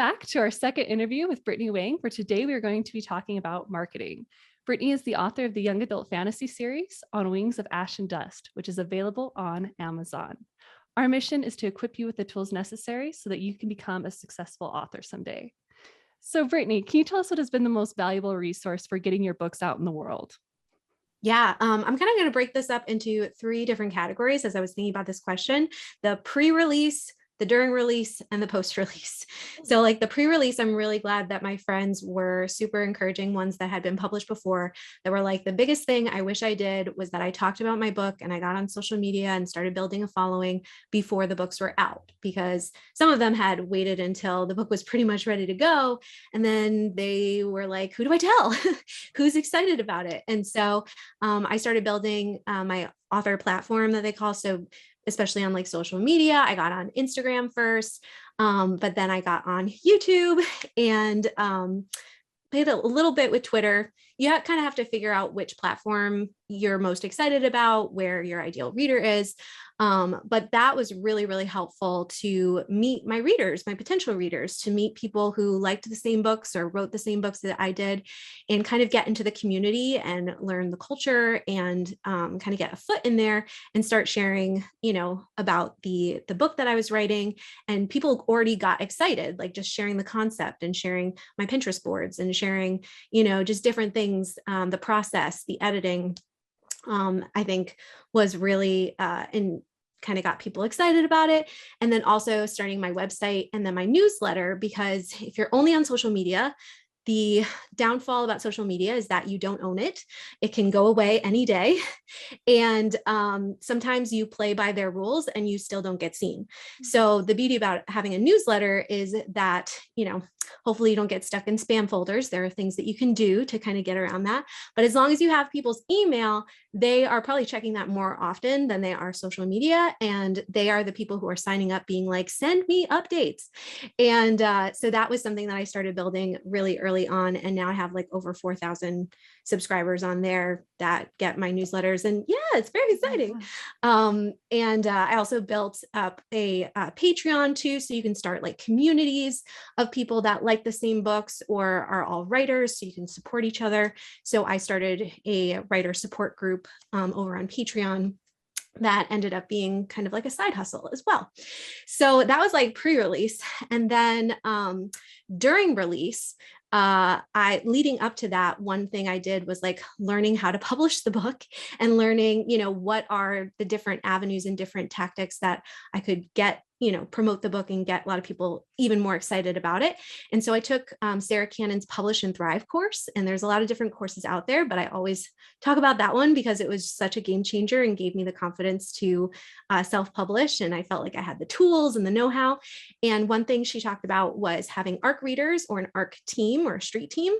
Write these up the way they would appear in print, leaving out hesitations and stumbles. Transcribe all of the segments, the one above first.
back to our second interview with Brittany Wang, where today we are going to be talking about marketing. Brittany is the author of the young adult fantasy series On Wings of Ash and Dust, which is available on Amazon. Our mission is to equip you with the tools necessary so that you can become a successful author someday. So Brittany, can you tell us what has been the most valuable resource for getting your books out in the world? Yeah, I'm kind of going to break this up into 3 different categories as I was thinking about this question: the pre-release, the during release, and the post-release. So like the pre-release, I'm really glad that my friends were super encouraging, ones that had been published before, that were like, the biggest thing I wish I did was that I talked about my book and I got on social media and started building a following before the books were out, because some of them had waited until the book was pretty much ready to go. And then they were like, who do I tell? Who's excited about it? And so I started building my author platform that they call. So especially on like social media, I got on Instagram first, but then I got on YouTube and played a little bit with Twitter. You kind of have to figure out which platform you're most excited about, where your ideal reader is. But that was really, really helpful to meet my readers, my potential readers, to meet people who liked the same books or wrote the same books that I did, and kind of get into the community and learn the culture and kind of get a foot in there and start sharing, about the book that I was writing. And people already got excited, like just sharing the concept and sharing my Pinterest boards and sharing, just different things, the process, the editing. I think was really and kind of got people excited about it. And then also starting my website and then my newsletter, because if you're only on social media, the downfall about social media is that you don't own it. It can go away any day. And sometimes you play by their rules and you still don't get seen. So the beauty about having a newsletter is that, hopefully you don't get stuck in spam folders. There are things that you can do to kind of get around that. But as long as you have people's email, they are probably checking that more often than they are social media. And they are the people who are signing up being like, send me updates. And so that was something that I started building really early on. And now I have like over 4,000 subscribers on there that get my newsletters. And yeah, it's very exciting. And I also built up a Patreon too. So you can start like communities of people that like the same books or are all writers, so you can support each other. So I started a writer support group over on Patreon that ended up being kind of like a side hustle as well. So that was like pre-release. And then during release, leading up to that, one thing I did was like learning how to publish the book and learning, what are the different avenues and different tactics that I could get, promote the book and get a lot of people even more excited about it. And so I took Sarah Cannon's Publish and Thrive course, and there's a lot of different courses out there, but I always talk about that one because it was such a game changer and gave me the confidence to self-publish. And I felt like I had the tools and the know-how. And one thing she talked about was having ARC readers or an ARC team or a street team,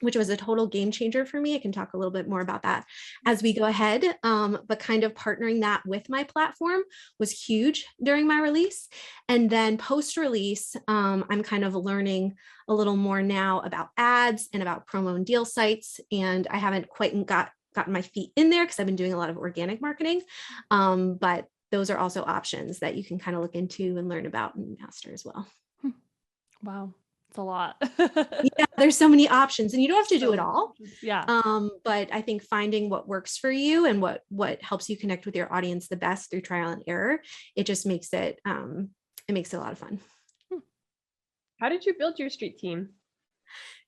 which was a total game changer for me. I can talk a little bit more about that as we go ahead. But kind of partnering that with my platform was huge during my release. And then post-release, I'm kind of learning a little more now about ads and about promo and deal sites. And I haven't quite gotten my feet in there because I've been doing a lot of organic marketing. But those are also options that you can kind of look into and learn about and master as well. Wow. It's a lot. Yeah, there's so many options and you don't have to do it all. Yeah. But I think finding what works for you and what helps you connect with your audience the best through trial and error, it just makes it a lot of fun. How did you build your street team?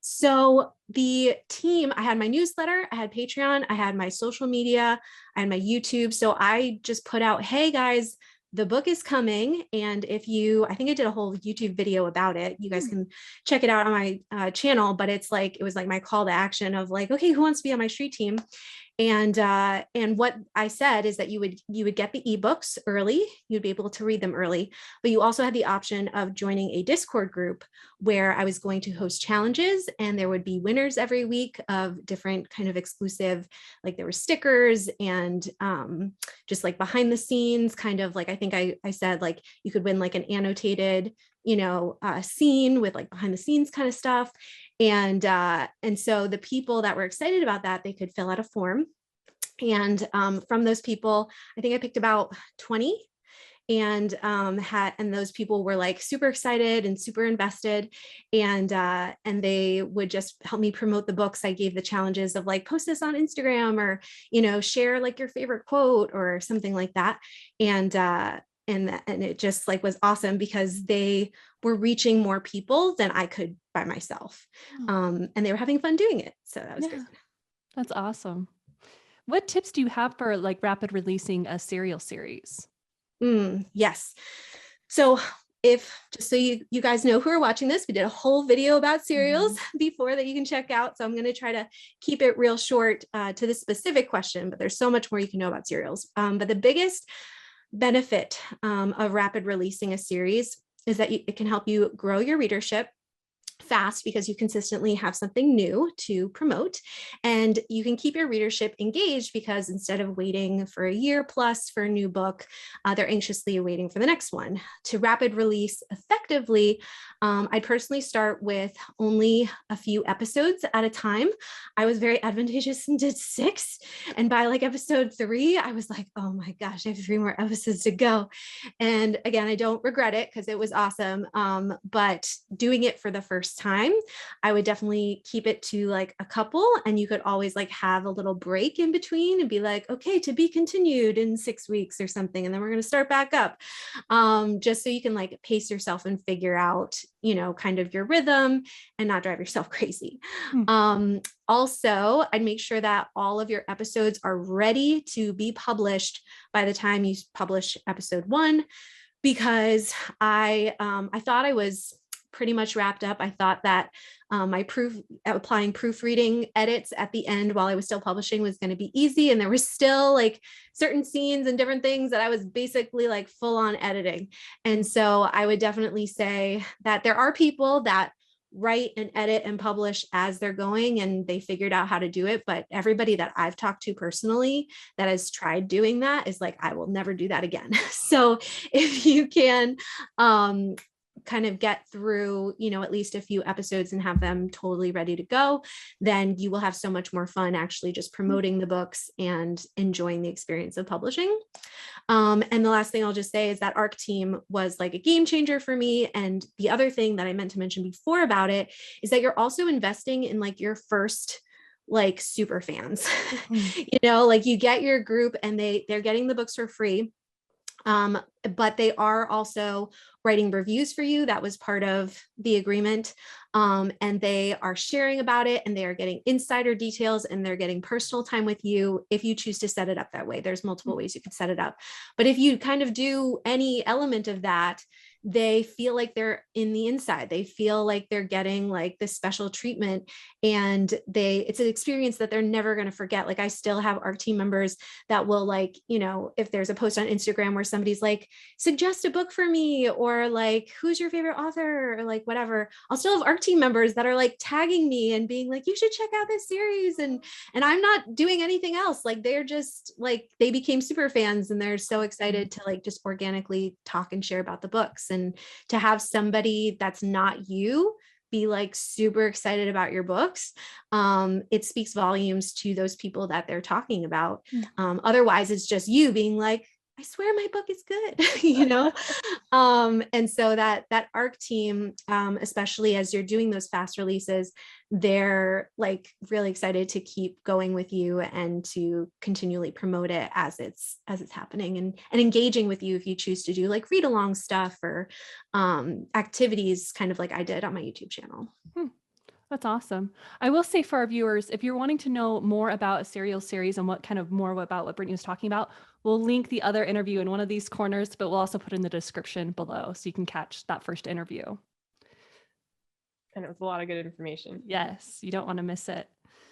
So the team, I had my newsletter, I had Patreon, I had my social media, I had my YouTube. So I just put out, hey guys, the book is coming. And I think I did a whole YouTube video about it. You guys can check it out on my channel, but it was like my call to action of like, okay, who wants to be on my street team? And what I said is that you would get the ebooks early, you'd be able to read them early, but you also had the option of joining a Discord group where I was going to host challenges, and there would be winners every week of different kind of exclusive, like there were stickers and just like behind the scenes, kind of like, I think I said like you could win like an annotated scene with like behind the scenes kind of stuff. And so the people that were excited about that, they could fill out a form. And from those people, I think I picked about 20. and those people were like super excited and super invested, and they would just help me promote the books. I gave the challenges of like, post this on Instagram, or share like your favorite quote or something like that. And it just like was awesome because they were reaching more people than I could by myself. And they were having fun doing it. So that was great. That's awesome. What tips do you have for like rapid releasing a serial series? Yes. So just so you guys know who are watching this, we did a whole video about serials before that you can check out. So I'm going to try to keep it real short to this specific question, but there's so much more you can know about serials. But the biggest benefit of rapid releasing a series is that it can help you grow your readership fast because you consistently have something new to promote, and you can keep your readership engaged because instead of waiting for a year plus for a new book, they're anxiously waiting for the next one. To rapid release effectively, I personally start with only a few episodes at a time. I was very advantageous and did 6, and by like episode 3 I was like, oh my gosh, I have 3 more episodes to go. And again, I don't regret it because it was awesome, but doing it for the first time, I would definitely keep it to like a couple, and you could always like have a little break in between and be like, okay, to be continued in 6 weeks or something, and then we're going to start back up, just so you can like pace yourself and figure out kind of your rhythm and not drive yourself crazy. Also, I'd make sure that all of your episodes are ready to be published by the time you publish episode 1, because I thought I was pretty much wrapped up. I thought that my applying proofreading edits at the end while I was still publishing was going to be easy. And there was still like certain scenes and different things that I was basically like full on editing. And so I would definitely say that there are people that write and edit and publish as they're going, and they figured out how to do it. But everybody that I've talked to personally that has tried doing that is like, I will never do that again. So if you can, kind of get through, at least a few episodes and have them totally ready to go, then you will have so much more fun actually just promoting the books and enjoying the experience of publishing. And the last thing I'll just say is that ARC team was like a game changer for me. And the other thing that I meant to mention before about it is that you're also investing in like your first like super fans. Like you get your group and they're getting the books for free. But they are also writing reviews for you. That was part of the agreement. And they are sharing about it, and they are getting insider details, and they're getting personal time with you if you choose to set it up that way. There's multiple ways you can set it up. But if you kind of do any element of that, they feel like they're in the inside. They feel like they're getting like this special treatment, and it's an experience that they're never going to forget. Like I still have ARC team members that will like, if there's a post on Instagram where somebody's like, suggest a book for me, or like, who's your favorite author, or like whatever, I'll still have ARC team members that are like tagging me and being like, you should check out this series. And I'm not doing anything else. Like they're just like, they became super fans, and they're so excited to like just organically talk and share about the books. And to have somebody that's not you be like super excited about your books, it speaks volumes to those people that they're talking about. Otherwise it's just you being like, I swear my book is good, and so that ARC team, especially as you're doing those fast releases, they're like really excited to keep going with you and to continually promote it as it's happening, and engaging with you if you choose to do like read along stuff or activities, kind of like I did on my YouTube channel. That's awesome. I will say for our viewers, if you're wanting to know more about a serial series and what kind of more about what Brittany was talking about, we'll link the other interview in one of these corners, but we'll also put in the description below so you can catch that first interview. And it was a lot of good information. Yes, you don't want to miss it.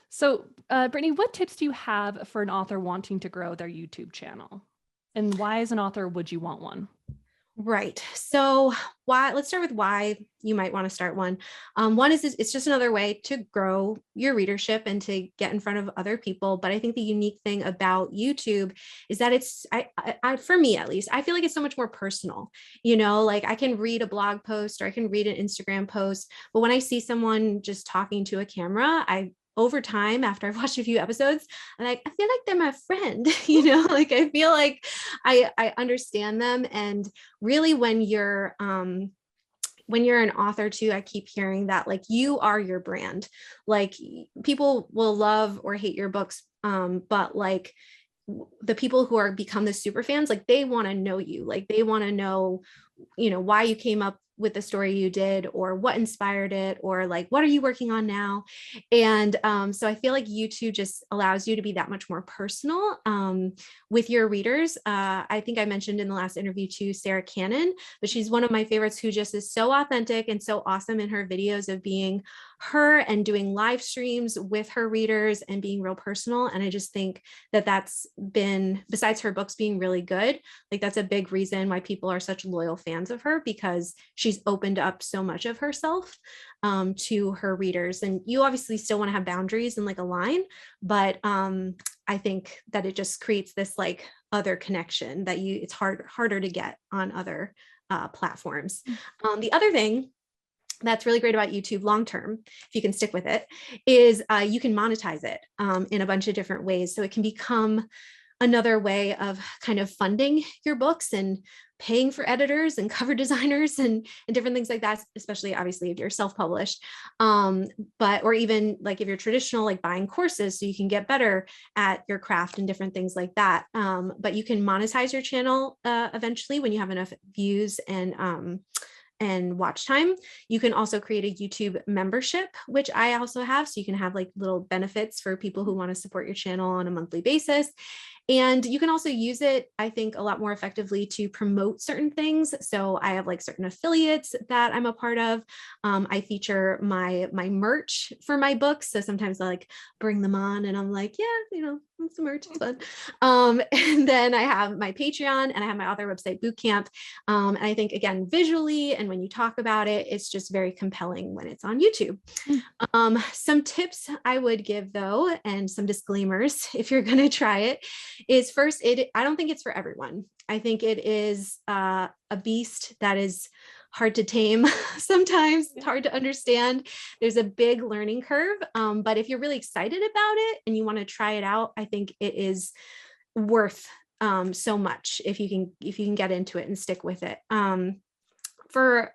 So Brittany, what tips do you have for an author wanting to grow their YouTube channel? And why as an author would you want one? Right. So let's start with why you might want to start one. One is it's just another way to grow your readership and to get in front of other people. But I think the unique thing about YouTube is that it's, for me at least, I feel like it's so much more personal. Like I can read a blog post or I can read an Instagram post, but when I see someone just talking to a camera, I over time, after I've watched a few episodes, I'm like, I feel like they're my friend, like I feel like I understand them. And really when you're an author too, I keep hearing that like you are your brand. Like people will love or hate your books, but like the people who are become the super fans, like they want to know you, like they want to know, why you came up with the story you did, or what inspired it, or like what are you working on now. And so I feel like YouTube just allows you to be that much more personal with your readers. I think I mentioned in the last interview too, Sarah Cannon, but she's one of my favorites, who just is so authentic and so awesome in her videos of being her and doing live streams with her readers and being real personal. And I just think that that's been, besides her books being really good, like that's a big reason why people are such loyal fans of her, because she's opened up so much of herself to her readers. And you obviously still want to have boundaries and like a line, but I think that it just creates this like other connection that it's harder to get on other platforms. The other thing that's really great about YouTube long-term, if you can stick with it, is you can monetize it in a bunch of different ways. So it can become another way of kind of funding your books and paying for editors and cover designers and different things like that, especially obviously if you're self-published, or even like if you're traditional, like buying courses so you can get better at your craft and different things like that. But you can monetize your channel eventually when you have enough views and watch time. You can also create a YouTube membership, which I also have. So you can have like little benefits for people who want to support your channel on a monthly basis. And you can also use it, I think, a lot more effectively to promote certain things. So I have like certain affiliates that I'm a part of. I feature my merch for my books. So sometimes I like bring them on and I'm like, yeah, it's merch, it's fun. And then I have my Patreon and I have my author website Bootcamp. And I think, again, visually and when you talk about it, it's just very compelling when it's on YouTube. Some tips I would give though, and some disclaimers if you're going to try it, is first, I don't think it's for everyone. I think it is a beast that is hard to tame. Sometimes it's hard to understand. There's a big learning curve. But if you're really excited about it and you want to try it out, I think it is worth so much if you can get into it and stick with it. For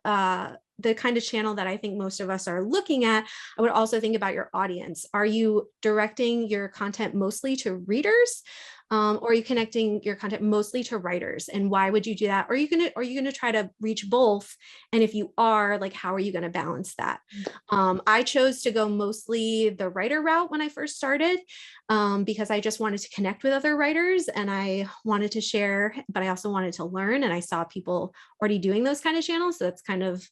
the kind of channel that I think most of us are looking at, I would also think about your audience. Are you directing your content mostly to readers? Or are you connecting your content mostly to writers? And why would you do that? Are you gonna try to reach both? And if you are, like, how are you gonna balance that? I chose to go mostly the writer route when I first started, because I just wanted to connect with other writers and I wanted to share, but I also wanted to learn. And I saw people already doing those kind of channels. So that's kind of,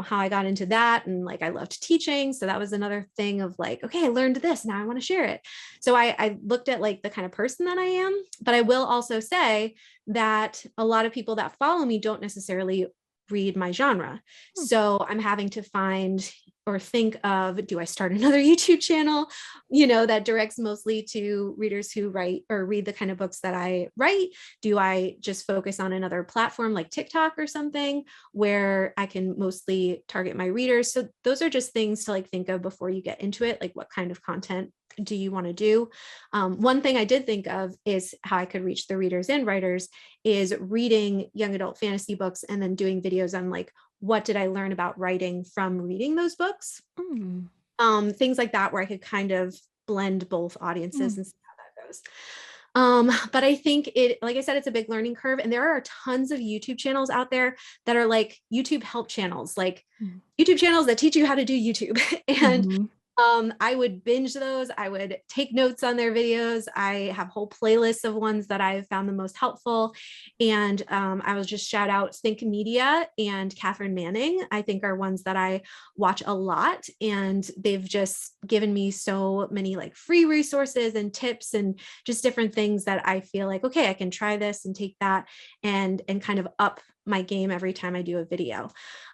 how I got into that. And like, I loved teaching. So that was another thing of like, okay, I learned this, now I want to share it. So I looked at like the kind of person that I am, but I will also say that a lot of people that follow me don't necessarily read my genre. So I'm having to find or think of, do I start another YouTube channel, that directs mostly to readers who write or read the kind of books that I write? Do I just focus on another platform like TikTok or something where I can mostly target my readers? So those are just things to like think of before you get into it. Like, what kind of content do you want to do? One thing I did think of is how I could reach the readers and writers is reading young adult fantasy books and then doing videos on like, what did I learn about writing from reading those books? Things like that, where I could kind of blend both audiences and see how that goes. But I think like I said, it's a big learning curve. And there are tons of YouTube channels out there that are like YouTube help channels, like YouTube channels that teach you how to do YouTube. And I would binge those. I would take notes on their videos. I have whole playlists of ones that I've found the most helpful. And I will just shout out Think Media and Catherine Manning, I think are ones that I watch a lot. And they've just given me so many like free resources and tips and just different things that I feel like, okay, I can try this and take that and kind of up my game every time I do a video.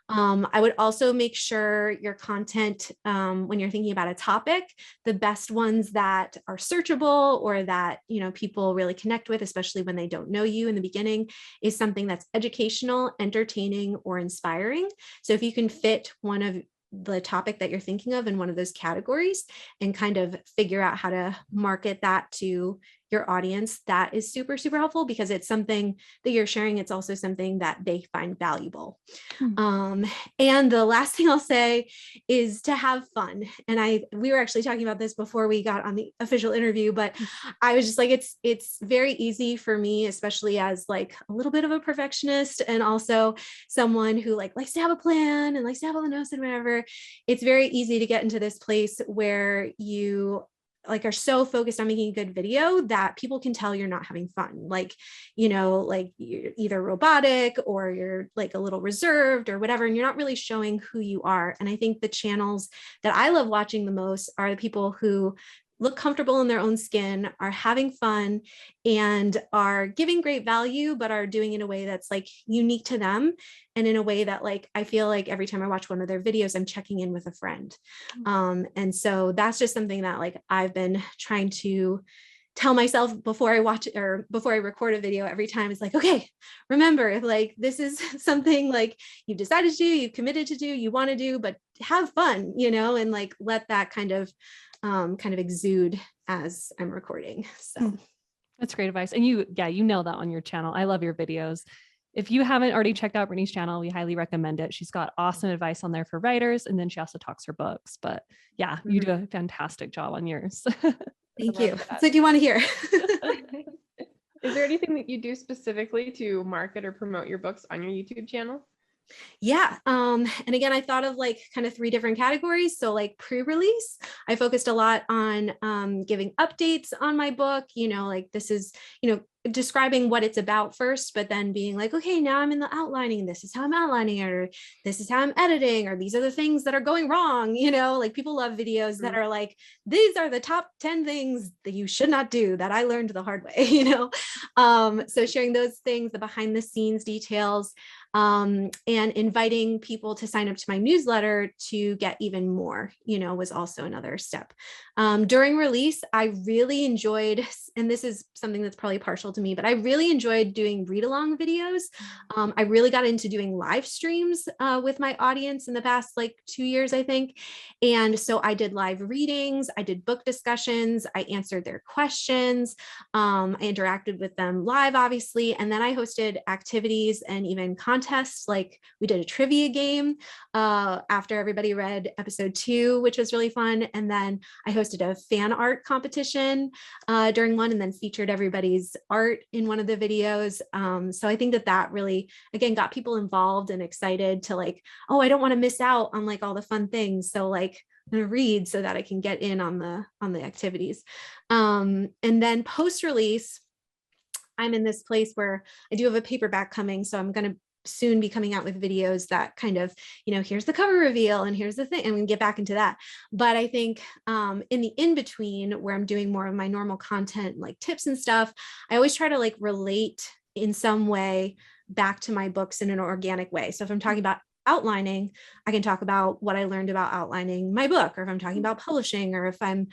I would also make sure your content, when you're thinking about a topic, the best ones that are searchable or that, people really connect with, especially when they don't know you in the beginning, is something that's educational, entertaining, or inspiring. So if you can fit one of the topic that you're thinking of in one of those categories and kind of figure out how to market that to your audience. That is super, super helpful because it's something that you're sharing. It's also something that they find valuable. And the last thing I'll say is to have fun. And we were actually talking about this before we got on the official interview, but I was just like, it's very easy for me, especially as like a little bit of a perfectionist and also someone who like likes to have a plan and likes to have all the notes and whatever. It's very easy to get into this place where you like are so focused on making a good video that people can tell you're not having fun. Like, like you're either robotic or you're like a little reserved or whatever, and you're not really showing who you are. And I think the channels that I love watching the most are the people who look comfortable in their own skin, are having fun, and are giving great value, but are doing it in a way that's like unique to them. And in a way that like, I feel like every time I watch one of their videos, I'm checking in with a friend. And so that's just something that like, I've been trying to tell myself before I watch it or before I record a video every time. It's like, okay, remember, if like, this is something like you've decided to do, you've committed to do, you want to do, but have fun, and like, let that kind of exude as I'm recording. So that's great advice. And you nail that on your channel. I love your videos. If you haven't already checked out Brittany's channel, we highly recommend it. She's got awesome advice on there for writers. And then she also talks her books, but yeah, you do a fantastic job on yours. Thank you. That's what you want to hear. Is there anything that you do specifically to market or promote your books on your YouTube channel? Yeah. And again, I thought of like kind of 3 different categories. So like pre-release, I focused a lot on giving updates on my book, like this is, describing what it's about first, but then being like, okay, now I'm in the outlining. This is how I'm outlining it, or this is how I'm editing, or these are the things that are going wrong. Like people love videos that are like, these are the top 10 things that you should not do that I learned the hard way, So sharing those things, the behind the scenes details, and inviting people to sign up to my newsletter to get even more, was also another step. During release, I really enjoyed, and this is something that's probably partial to me, but I really enjoyed doing read-along videos. I really got into doing live streams with my audience in the past like 2 years, I think. And so I did live readings, I did book discussions, I answered their questions, I interacted with them live, obviously, and then I hosted activities and even contests. Like we did a trivia game after everybody read episode 2, which was really fun. And then I hosted a fan art competition during one, and then featured everybody's art in one of the videos. So I think that really, again, got people involved and excited to like, oh, I don't want to miss out on like all the fun things. So like, I'm gonna read so that I can get in on the activities. And then post-release, I'm in this place where I do have a paperback coming. So I'm going to soon be coming out with videos that kind of, here's the cover reveal and here's the thing. I'm going to get back into that. But I think in the in-between where I'm doing more of my normal content, like tips and stuff, I always try to like relate in some way back to my books in an organic way. So if I'm talking about outlining, I can talk about what I learned about outlining my book, or if I'm talking about publishing, or if I'm,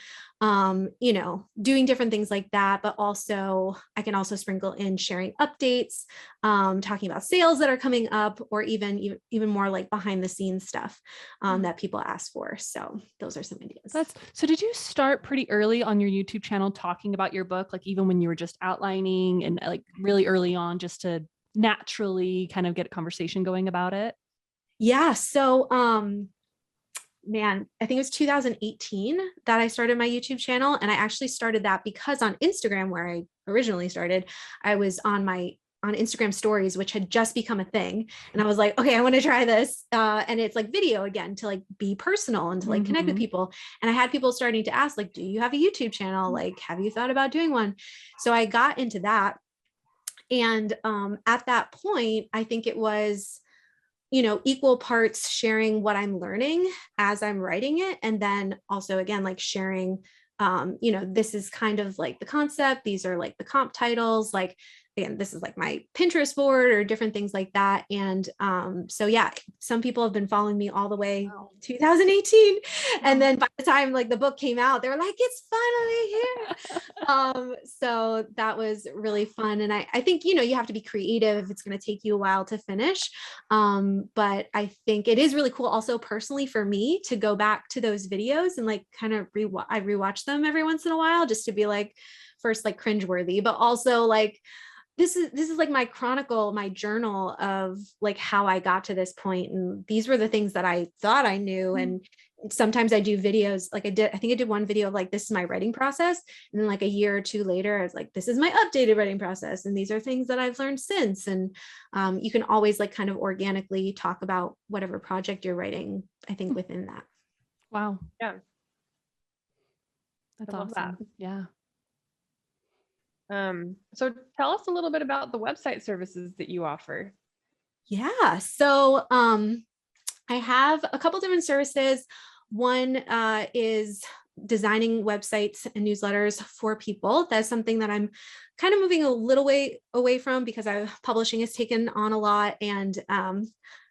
doing different things like that. But also, I can also sprinkle in sharing updates, talking about sales that are coming up, or even more like behind the scenes stuff that people ask for. So those are some ideas. So did you start pretty early on your YouTube channel talking about your book, like even when you were just outlining and like really early on, just to naturally kind of get a conversation going about it? Yeah. So, man, I think it was 2018 that I started my YouTube channel. And I actually started that because on Instagram, where I originally started, I was on Instagram stories, which had just become a thing. And I was like, okay, I want to try this. And it's like video again, to like be personal and to like connect with people. And I had people starting to ask, like, do you have a YouTube channel? Like, have you thought about doing one? So I got into that. And at that point, I think it was, equal parts sharing what I'm learning as I'm writing it. And then also, again, like sharing, this is kind of like the concept. These are like the comp titles. Like, again, this is like my Pinterest board or different things like that. And so yeah, some people have been following me all the way 2018. And then by the time like the book came out, they were like, it's finally here. So that was really fun. And I think, you know, you have to be creative if it's going to take you a while to finish. But I think it is really cool also personally for me to go back to those videos and like kind of I rewatch them every once in a while just to be like, first like cringeworthy, but also like this is like my chronicle, my journal of like how I got to this point. And these were the things that I thought I knew. And sometimes I do videos like I think I did one video of like, this is my writing process. And then like a year or two later, I was like, this is my updated writing process. And these are things that I've learned since. And you can always like kind of organically talk about whatever project you're writing, I think within that. Wow. Yeah. That's I love awesome. that. Yeah. So tell us a little bit about the website services that you offer. Yeah. So I have a couple different services. One is designing websites and newsletters for people. That's something that I'm kind of moving a little way away from because publishing has taken on a lot and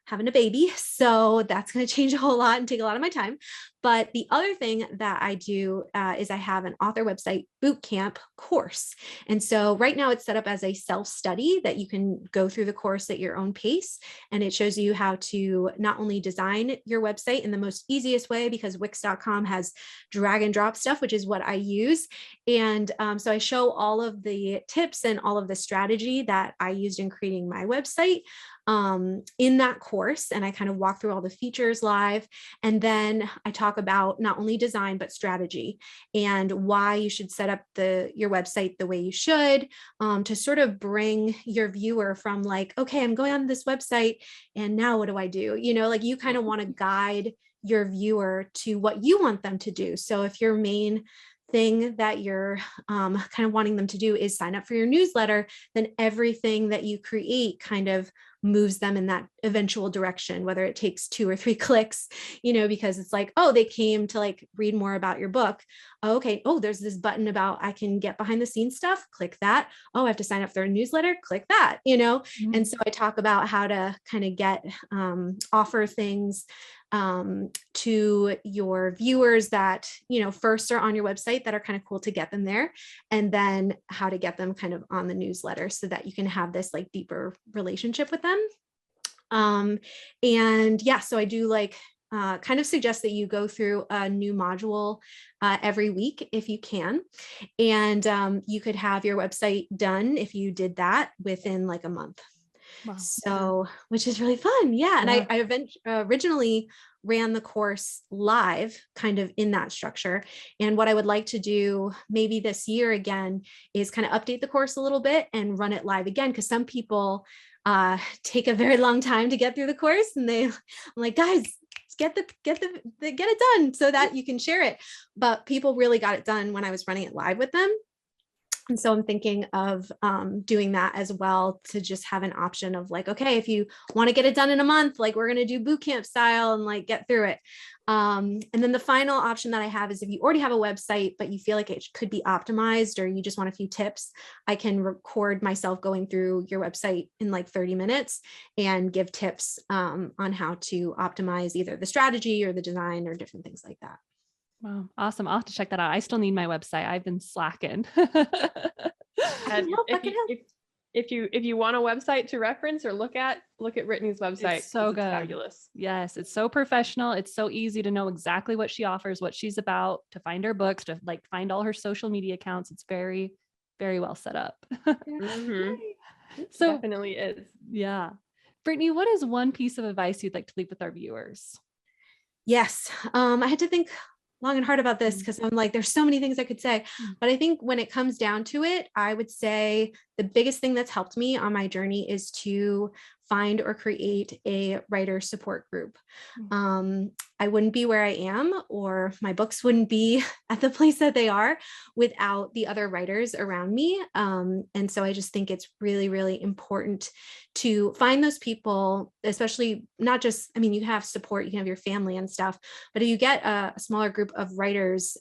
having a baby. So that's going to change a whole lot and take a lot of my time. But the other thing that I do is I have an author website bootcamp course. And so right now it's set up as a self-study that you can go through the course at your own pace. And it shows you how to not only design your website in the most easiest way, because Wix.com has drag and drop stuff, which is what I use. And so I show all of the tips and all of the strategy that I used in creating my website in that course. And I kind of walk through all the features live. And then I talk about not only design, but strategy and why you should set up your website the way you should to sort of bring your viewer from like, okay, I'm going on this website and now what do I do? You know, like you kind of want to guide your viewer to what you want them to do. So if your main thing that you're kind of wanting them to do is sign up for your newsletter, then everything that you create kind of moves them in that eventual direction, whether it takes 2 or 3 clicks, you know, because it's like, oh, they came to like read more about your book. Oh, okay. Oh, there's this button about I can get behind the scenes stuff. Click that. Oh, I have to sign up for a newsletter. Click that, you know? Mm-hmm. And so I talk about how to kind of get, offer things to your viewers that, you know, first are on your website that are kind of cool to get them there, and then how to get them kind of on the newsletter so that you can have this like deeper relationship with them. And yeah, so I do like kind of suggest that you go through a new module every week if you can. And you could have your website done if you did that within like a month. Wow. So, which is really fun. Yeah. And I originally ran the course live kind of in that structure. And what I would like to do maybe this year again is kind of update the course a little bit and run it live again. Because some people take a very long time to get through the course. And I'm like, guys, get it done so that you can share it. But people really got it done when I was running it live with them. And so I'm thinking of doing that as well, to just have an option of like, okay, if you want to get it done in a month, like we're going to do bootcamp style and like get through it. And then the final option that I have is if you already have a website, but you feel like it could be optimized or you just want a few tips, I can record myself going through your website in like 30 minutes and give tips on how to optimize either the strategy or the design or different things like that. Wow. Awesome. I'll have to check that out. I still need my website. I've been slacking. And if you want a website to reference or look at Brittany's website. It's so good. It's fabulous. Yes. It's so professional. It's so easy to know exactly what she offers, what she's about, to find her books, to like find all her social media accounts. It's very, very well set up. Mm-hmm. So definitely is. Yeah. Brittany, what is one piece of advice you'd like to leave with our viewers? Yes. I had to think long and hard about this because I'm like, there's so many things I could say, but I think when it comes down to it, I would say the biggest thing that's helped me on my journey is to find or create a writer support group. I wouldn't be where I am, or my books wouldn't be at the place that they are without the other writers around me. And so I just think it's really, really important to find those people, especially not just, I mean, you have support, you can have your family and stuff, but if you get a smaller group of writers,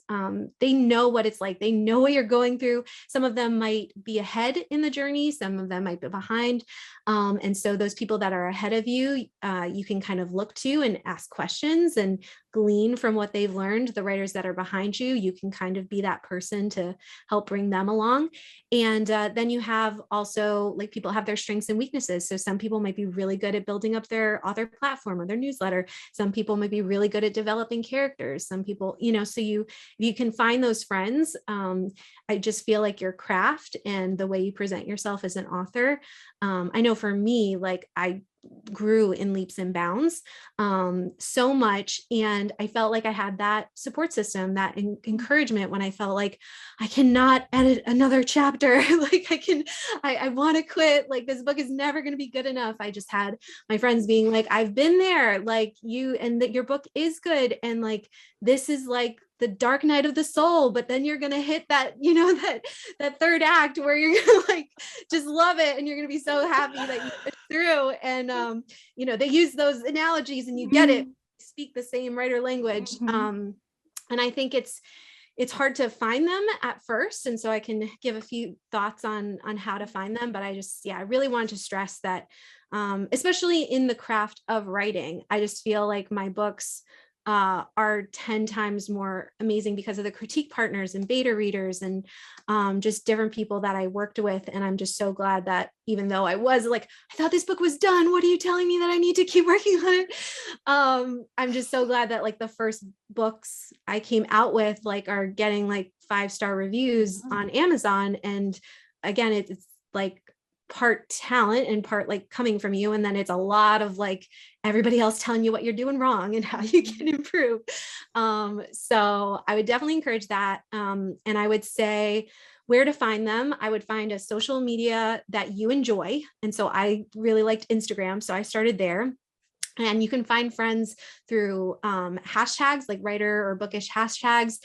they know what it's like. They know what you're going through. Some of them might be ahead in the journey. Some of them might be behind. And so those people that are ahead of you, you can kind of look to and ask questions and glean from what they've learned. The writers that are behind you, you can kind of be that person to help bring them along. And then you have also, like, people have their strengths and weaknesses. So some people might be really good at building up their author platform or their newsletter. Some people might be really good at developing characters. Some people, so you can find those friends. I just feel like your craft and the way you present yourself as an author. I know for me, like, I grew in leaps and bounds so much. And I felt like I had that support system, that encouragement when I felt like I cannot edit another chapter. Like I want to quit. Like, this book is never going to be good enough. I just had my friends being like, I've been there, like you, and that your book is good. And like, this is like the dark night of the soul, but then you're going to hit that, that third act where you're going to like, just love it. And you're going to be so happy that you pushed through. And, they use those analogies and you get it, speak the same writer language. And I think it's hard to find them at first. And so I can give a few thoughts on how to find them, but I really wanted to stress that, especially in the craft of writing, I just feel like my books are 10 times more amazing because of the critique partners and beta readers and just different people that I worked with. And I'm just so glad that even though I was like, I thought this book was done, what are you telling me that I need to keep working on it? I'm just so glad that like the first books I came out with like are getting like 5-star reviews on Amazon. And again, it's like part talent and part like coming from you. And then it's a lot of like everybody else telling you what you're doing wrong and how you can improve. So I would definitely encourage that. And I would say where to find them. I would find a social media that you enjoy. And so I really liked Instagram. So I started there. And you can find friends through hashtags like writer or bookish hashtags.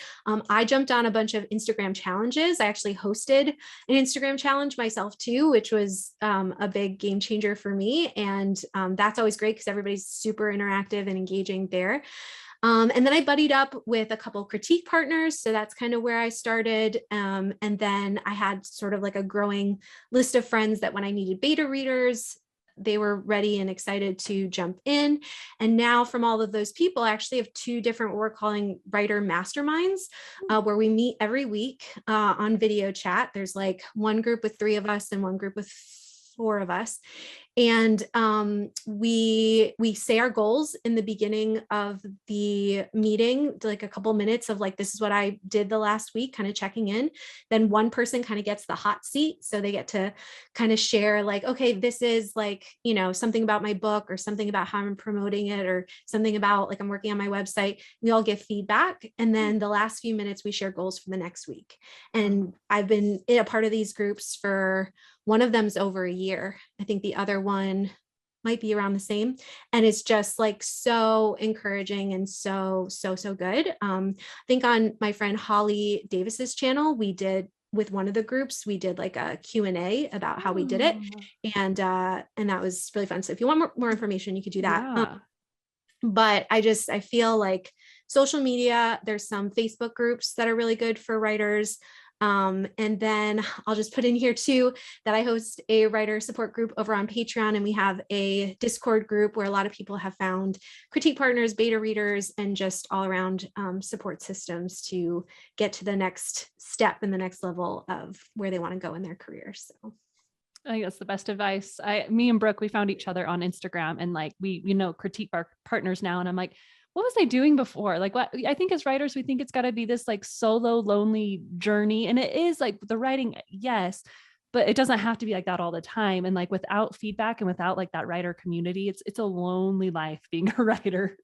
I jumped on a bunch of Instagram challenges. I actually hosted an Instagram challenge myself too, which was a big game changer for me. And that's always great because everybody's super interactive and engaging there. And then I buddied up with a couple of critique partners. So that's kind of where I started. And then I had sort of like a growing list of friends that when I needed beta readers, they were ready and excited to jump in. And now from all of those people, I actually have 2 different, what we're calling writer masterminds, where we meet every week on video chat. There's like one group with 3 of us and one group with 4 of us. And we say our goals in the beginning of the meeting, like a couple minutes of like, this is what I did the last week, kind of checking in. Then one person kind of gets the hot seat. So they get to kind of share like, okay, this is like, something about my book or something about how I'm promoting it or something about like I'm working on my website. We all give feedback. And then the last few minutes, we share goals for the next week. And I've been a part of these groups for one of them's over a year. I think the other one might be around the same. And it's just like so encouraging and so good. I think on my friend Holly Davis's channel, we did with one of the groups, we did like a Q&A about how we did it. And that was really fun. So if you want more information, you could do that. Yeah. But I feel like social media, there's some Facebook groups that are really good for writers. And then I'll just put in here too, that I host a writer support group over on Patreon, and we have a Discord group where a lot of people have found critique partners, beta readers, and just all around support systems to get to the next step and the next level of where they want to go in their career. So I think that's the best advice. Me and Brooke, we found each other on Instagram and like we, critique our partners now. And I'm like, what was I doing before? Like what I think as writers, we think it's got to be this like solo, lonely journey. And it is like the writing, yes, but it doesn't have to be like that all the time. And like without feedback and without like that writer community, it's a lonely life being a writer.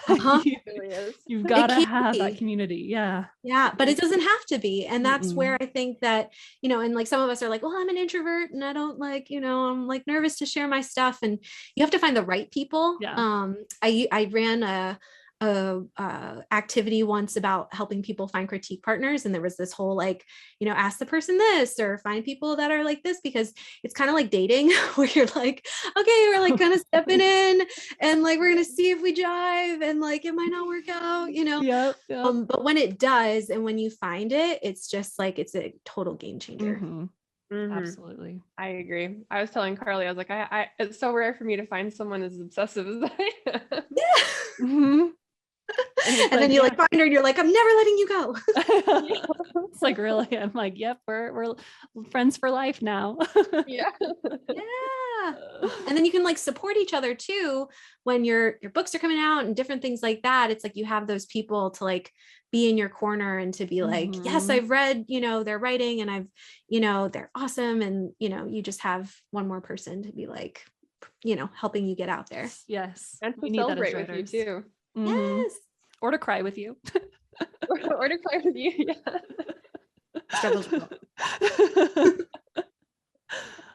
Uh-huh. You, It really is. you've got to can have be. that community. Yeah. Yeah, but it doesn't have to be. And that's Mm-mm. where I think that, you know, and like some of us are like, well, I'm an introvert and I don't like, you know, I'm like nervous to share my stuff. And you have to find the right people. Yeah. I ran a activity once about helping people find critique partners, and there was this whole like, you know, ask the person this or find people that are like this, because it's kind of like dating where you're like, okay, we're like kind of stepping in and like we're gonna see if we jive, and like it might not work out, you know. Yep. But when it does, and when you find it, it's just like it's a total game changer. Mhm. Mhm. Absolutely. I agree. I was telling Carly, I was like, I it's so rare for me to find someone as obsessive as I am. Yeah. Mhm. And then you like find her and you're like, I'm never letting you go. It's like, really? I'm like, yep, we're friends for life now. Yeah. Yeah. And then you can like support each other too when your books are coming out and different things like that. It's like you have those people to like be in your corner and to be like, yes, Mhm. I've read, you know, their writing and I've, you know, they're awesome. And, you know, you just have one more person to be like, you know, helping you get out there. Yes. And We to need that as celebrate with you writers. too. Mhm. Yes. Or to cry with you. Or to cry with you. Yeah. Struggle to go.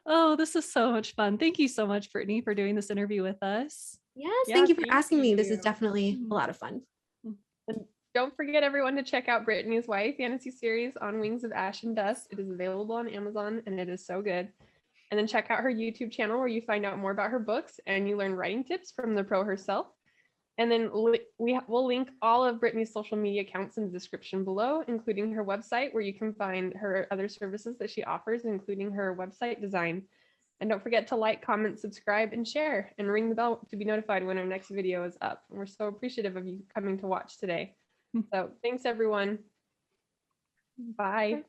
Oh, this is so much fun. Thank you so much, Brittany, for doing this interview with us. Yes. Yeah, Thank you for thank asking me. This is you. definitely Mhm. a lot of fun. And don't forget everyone to check out Brittany's YA fantasy series On Wings of Ash and Dust. It is available on Amazon and it is so good. And then check out her YouTube channel where you find out more about her books and you learn writing tips from the pro herself. And then we'll link all of Brittany's social media accounts in the description below, including her website where you can find her other services that she offers, including her website design. And don't forget to like, comment, subscribe, and share, and ring the bell to be notified when our next video is up. We're so appreciative of you coming to watch today. So thanks, everyone. Bye.